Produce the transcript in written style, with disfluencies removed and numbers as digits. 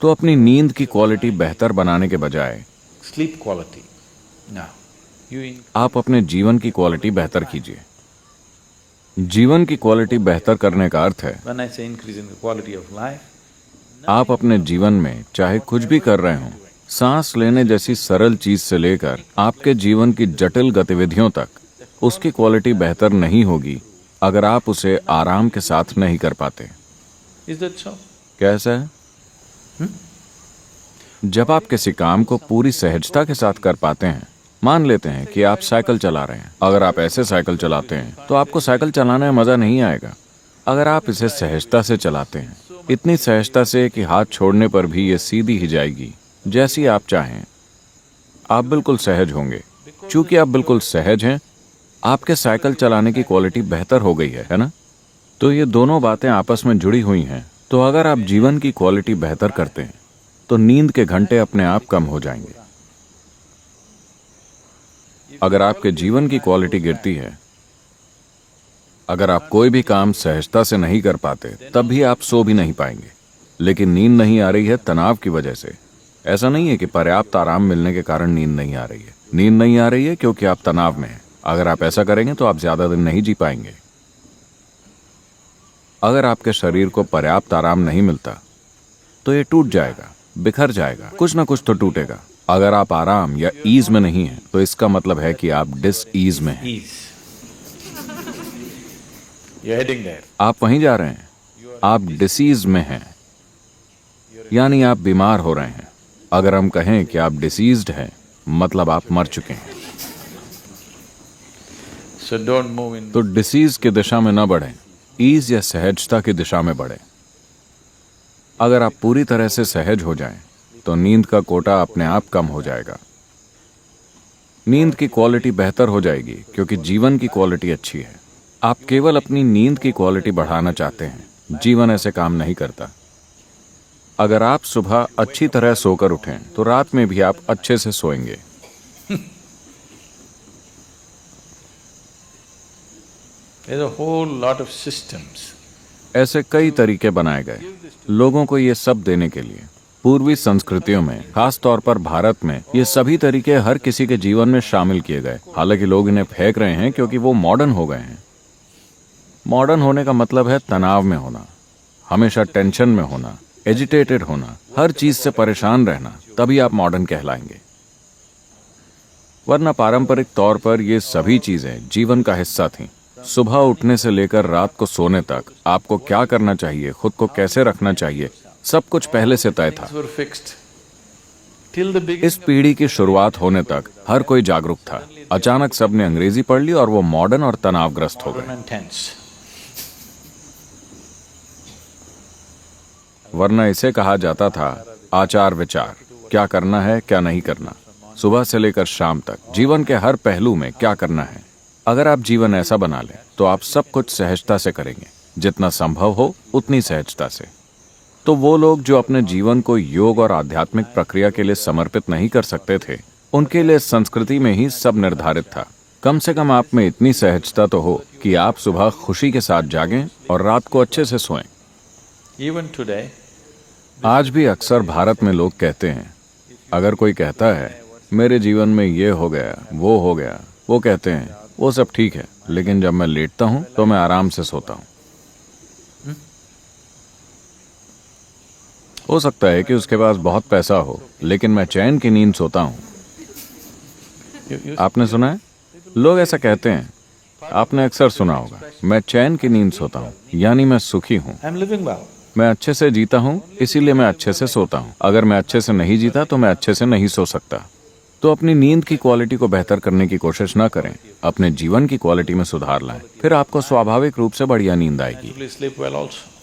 तो अपनी नींद की क्वालिटी बेहतर बनाने के बजाय sleep quality. Now, you आप अपने जीवन की क्वालिटी बेहतर कीजिए। जीवन की क्वालिटी बेहतर करने का अर्थ है when I say increase in the quality of life, आप अपने जीवन में चाहे कुछ भी कर रहे हो, सांस लेने जैसी सरल चीज से लेकर आपके जीवन की जटिल गतिविधियों तक, उसकी क्वालिटी बेहतर नहीं होगी अगर आप उसे आराम के साथ नहीं कर पाते। is that so? कैसा है? जब आप किसी काम को पूरी सहजता के साथ कर पाते हैं, मान लेते हैं कि आप साइकिल चला रहे हैं। अगर आप ऐसे साइकिल चलाते हैं तो आपको साइकिल चलाने में मजा नहीं आएगा। अगर आप इसे सहजता से चलाते हैं, इतनी सहजता से कि हाथ छोड़ने पर भी ये सीधी ही जाएगी जैसी आप चाहें, आप बिल्कुल सहज होंगे। चूंकि आप बिल्कुल सहज हैं, आपके साइकिल चलाने की क्वालिटी बेहतर हो गई है ना? तो ये दोनों बातें आपस में जुड़ी हुई हैं। तो अगर आप जीवन की क्वालिटी बेहतर करते हैं तो नींद के घंटे अपने आप कम हो जाएंगे। अगर आपके जीवन की क्वालिटी गिरती है, अगर आप कोई भी काम सहजता से नहीं कर पाते, तब भी आप सो भी नहीं पाएंगे। लेकिन नींद नहीं आ रही है तनाव की वजह से। ऐसा नहीं है कि पर्याप्त आराम मिलने के कारण नींद नहीं आ रही है। नींद नहीं आ रही है क्योंकि आप तनाव में हैं। अगर आप ऐसा करेंगे तो आप ज्यादा दिन नहीं जी पाएंगे। अगर आपके शरीर को पर्याप्त आराम नहीं मिलता तो ये टूट जाएगा, बिखर जाएगा, कुछ ना कुछ तो टूटेगा। अगर आप आराम या ईज में नहीं हैं, तो इसका मतलब है कि आप डिस ईज में हैं। ease. You're heading there. आप वहीं जा रहे हैं, आप डिसीज में हैं, यानी आप बीमार हो रहे हैं। अगर हम कहें कि आप डिसीज्ड हैं, मतलब आप मर चुके हैं। So don't move in. तो डिसीज की दिशा में न बढ़ें, ईज या सहजता की दिशा में बढ़ें। अगर आप पूरी तरह से सहज हो जाएं, तो नींद का कोटा अपने आप कम हो जाएगा। नींद की क्वालिटी बेहतर हो जाएगी क्योंकि जीवन की क्वालिटी अच्छी है। आप केवल अपनी नींद की क्वालिटी बढ़ाना चाहते हैं। जीवन ऐसे काम नहीं करता। अगर आप सुबह अच्छी तरह सोकर उठें, तो रात में भी आप अच्छे से सोएंगे। There's a whole lot of systems. ऐसे कई तरीके बनाए गए लोगों को ये सब देने के लिए। पूर्वी संस्कृतियों में, खास तौर पर भारत में, ये सभी तरीके हर किसी के जीवन में शामिल किए गए। हालांकि लोग इन्हें फेंक रहे हैं क्योंकि वो मॉडर्न हो गए हैं। मॉडर्न होने का मतलब है तनाव में होना, हमेशा टेंशन में होना, एजिटेटेड होना, हर चीज से परेशान रहना, तभी आप मॉडर्न कहलाएंगे। वरना पारंपरिक तौर पर ये सभी चीजें जीवन का हिस्सा थीं। सुबह उठने से लेकर रात को सोने तक आपको क्या करना चाहिए, खुद को कैसे रखना चाहिए, सब कुछ पहले से तय था। Things were fixed. Till the beginning. इस पीढ़ी की शुरुआत होने तक हर कोई जागरूक था। अचानक सबने अंग्रेजी पढ़ ली और वो मॉडर्न और तनावग्रस्त हो गए। And tense. वरना इसे कहा जाता था आचार विचार, क्या करना है क्या नहीं करना, सुबह से लेकर शाम तक जीवन के हर पहलू में क्या करना है। अगर आप जीवन ऐसा बना लें तो आप सब कुछ सहजता से करेंगे, जितना संभव हो उतनी सहजता से। तो वो लोग जो अपने जीवन को योग और आध्यात्मिक प्रक्रिया के लिए समर्पित नहीं कर सकते थे, उनके लिए संस्कृति में ही सब निर्धारित था। कम से कम आप में इतनी सहजता तो हो कि आप सुबह खुशी के साथ जागें और रात को अच्छे से सोएं। Even today, आज भी अक्सर भारत में लोग कहते हैं, अगर कोई कहता है मेरे जीवन में ये हो गया, वो हो गया, वो कहते हैं वो सब ठीक है, लेकिन जब मैं लेटता हूं तो मैं आराम से सोता हूं। हो सकता है कि उसके पास बहुत पैसा हो, लेकिन मैं चैन की नींद सोता हूं। आपने सुना है? लोग ऐसा कहते हैं। आपने अक्सर सुना होगा, मैं चैन की नींद सोता हूं, यानी मैं सुखी हूं। I'm living well. मैं अच्छे से जीता हूं, इसीलिए मैं अच्छे से सोता हूं। अगर मैं अच्छे से नहीं जीता तो मैं अच्छे से नहीं सो सकता। तो अपनी नींद की क्वालिटी को बेहतर करने की कोशिश ना करें, अपने जीवन की क्वालिटी में सुधार लाएं। फिर आपको स्वाभाविक रूप से बढ़िया नींद आएगी। Usually sleep well also.